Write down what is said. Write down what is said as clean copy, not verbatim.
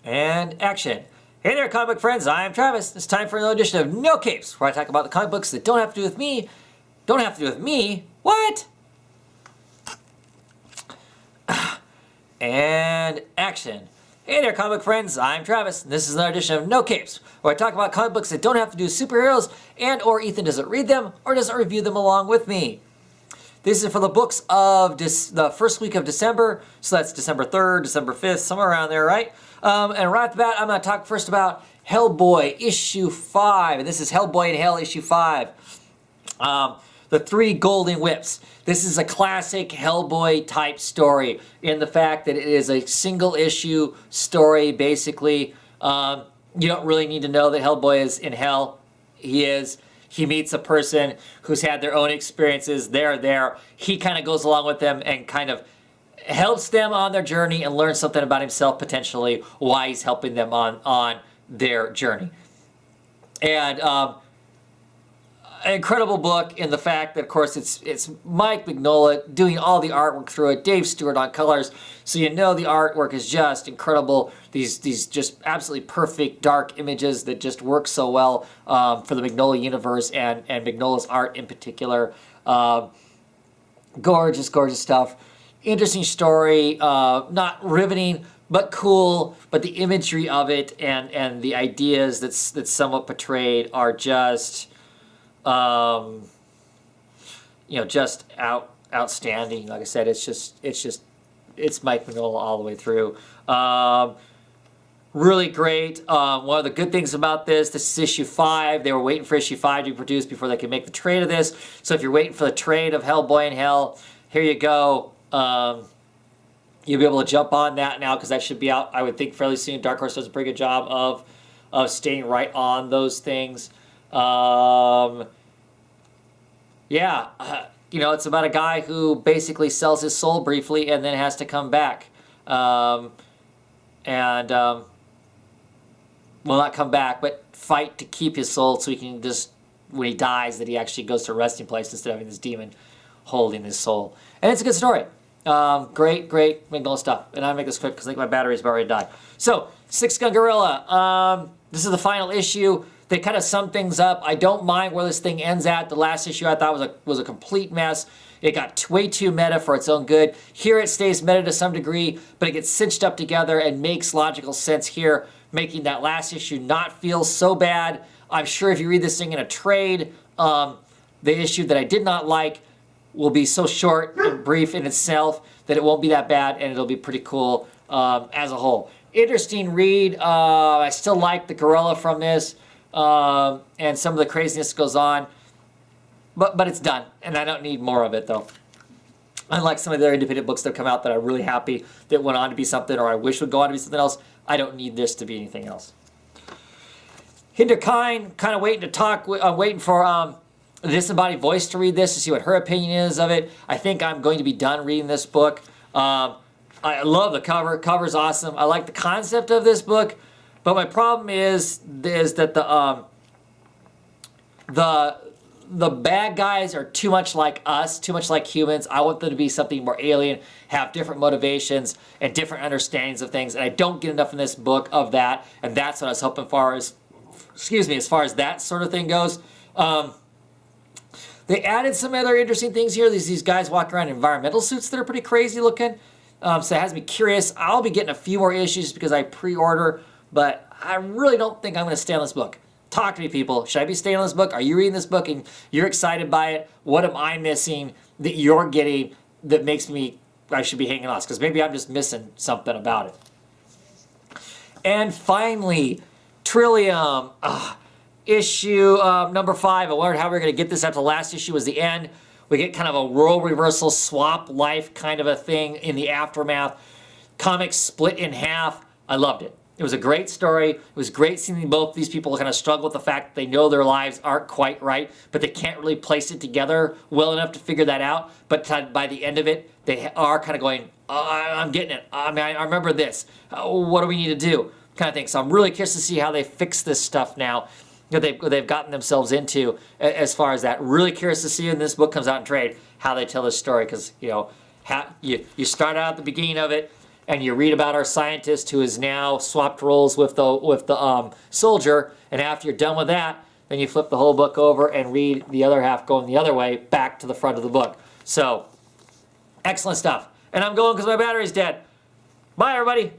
And action. Hey there, comic book friends. I'm Travis. It's time for another edition of No Capes, where I talk about the comic books that don't have to do with me. Don't have to do with me? What? And action. Hey there, comic book friends. I'm Travis. And this is another edition of No Capes, where I talk about comic books that don't have to do with superheroes, and or Ethan doesn't read them or doesn't review them along with me. This is for the books of the first week of December, so that's December 3rd, December 5th, somewhere around there, right? And right off the bat, I'm going to talk first about Hellboy, issue 5. And this is Hellboy in Hell, issue 5. The Three Golden Whips. This is a classic Hellboy type story in the fact that it is a single issue story, basically. You don't really need to know that Hellboy is in hell. He is. He meets a person who's had their own experiences. They're there. He kind of goes along with them and kind of helps them on their journey and learns something about himself, potentially, why he's helping them on their journey. And an incredible book in the fact that, of course, it's Mike Mignola doing all the artwork through it, Dave Stewart on colors, so you know the artwork is just incredible. These just absolutely perfect dark images that just work so well for the Mignola universe and Mignola's art in particular. Gorgeous, gorgeous stuff. Interesting story, not riveting, but cool. But the imagery of it and the ideas that's somewhat portrayed are just, just outstanding. Like I said, it's Mike Mignola all the way through. Really great. One of the good things about this is issue 5. They were waiting for issue 5 to be produced before they could make the trade of this. So if you're waiting for the trade of Hellboy in Hell, here you go. You'll be able to jump on that now because that should be out, I would think, fairly soon. Dark Horse does a pretty good job of staying right on those things. It's about a guy who basically sells his soul briefly and then has to come back. Will not come back, but fight to keep his soul so he can just, when he dies, that he actually goes to a resting place instead of having this demon holding his soul. And it's a good story. Great Mignola stuff. And I make this quick because I think my battery's about ready to die. So, Six Gun Gorilla. This is the final issue. They kind of sum things up. I don't mind where this thing ends at. The last issue I thought was a complete mess. It got way too meta for its own good. Here it stays meta to some degree, but it gets cinched up together and makes logical sense here, making that last issue not feel so bad. I'm sure if you read this thing in a trade, the issue that I did not like will be so short and brief in itself that it won't be that bad, and it'll be pretty cool as a whole. Interesting read. I still like the gorilla from this, and some of the craziness goes on, but it's done, and I don't need more of it, though. Unlike some of the other independent books that have come out that I'm really happy that went on to be something, or I wish would go on to be something else, I don't need this to be anything else. Hinterkind, kind of waiting to talk, waiting for the disembodied voice to read this to see what her opinion is of it. I think I'm going to be done reading this book. I love the cover. Cover's awesome. I like the concept of this book, but my problem is that the bad guys are too much like us, too much like humans. I want them to be something more alien, have different motivations and different understandings of things, and I don't get enough in this book of that, and that's what I was hoping for as far as that sort of thing goes. They added some other interesting things here. These guys walk around in environmental suits that are pretty crazy looking. So it has me curious. I'll be getting a few more issues because I pre-order, but I really don't think I'm going to stay on this book. Talk to me, people. Should I be staying on this book? Are you reading this book and you're excited by it? What am I missing that you're getting that makes me, I should be hanging on? Because maybe I'm just missing something about it. And finally, Trillium. Issue number 5. I wondered how we were going to get this after the last issue was the end. We get kind of a role reversal, swap life kind of a thing in the aftermath. Comics split in half. I loved it. It was a great story. It was great seeing both these people kind of struggle with the fact that they know their lives aren't quite right, but they can't really place it together well enough to figure that out. But by the end of it, they are kind of going, I'm getting it. I mean, I remember this. What do we need to do? Kind of thing. So I'm really curious to see how they fix this stuff now that they've gotten themselves into as far as that. Really curious to see when this book comes out in trade how they tell this story, because you start out at the beginning of it and you read about our scientist who has now swapped roles with the soldier. And after you're done with that, then you flip the whole book over and read the other half going the other way back to the front of the book. So, excellent stuff. And I'm going because my battery's dead. Bye, everybody.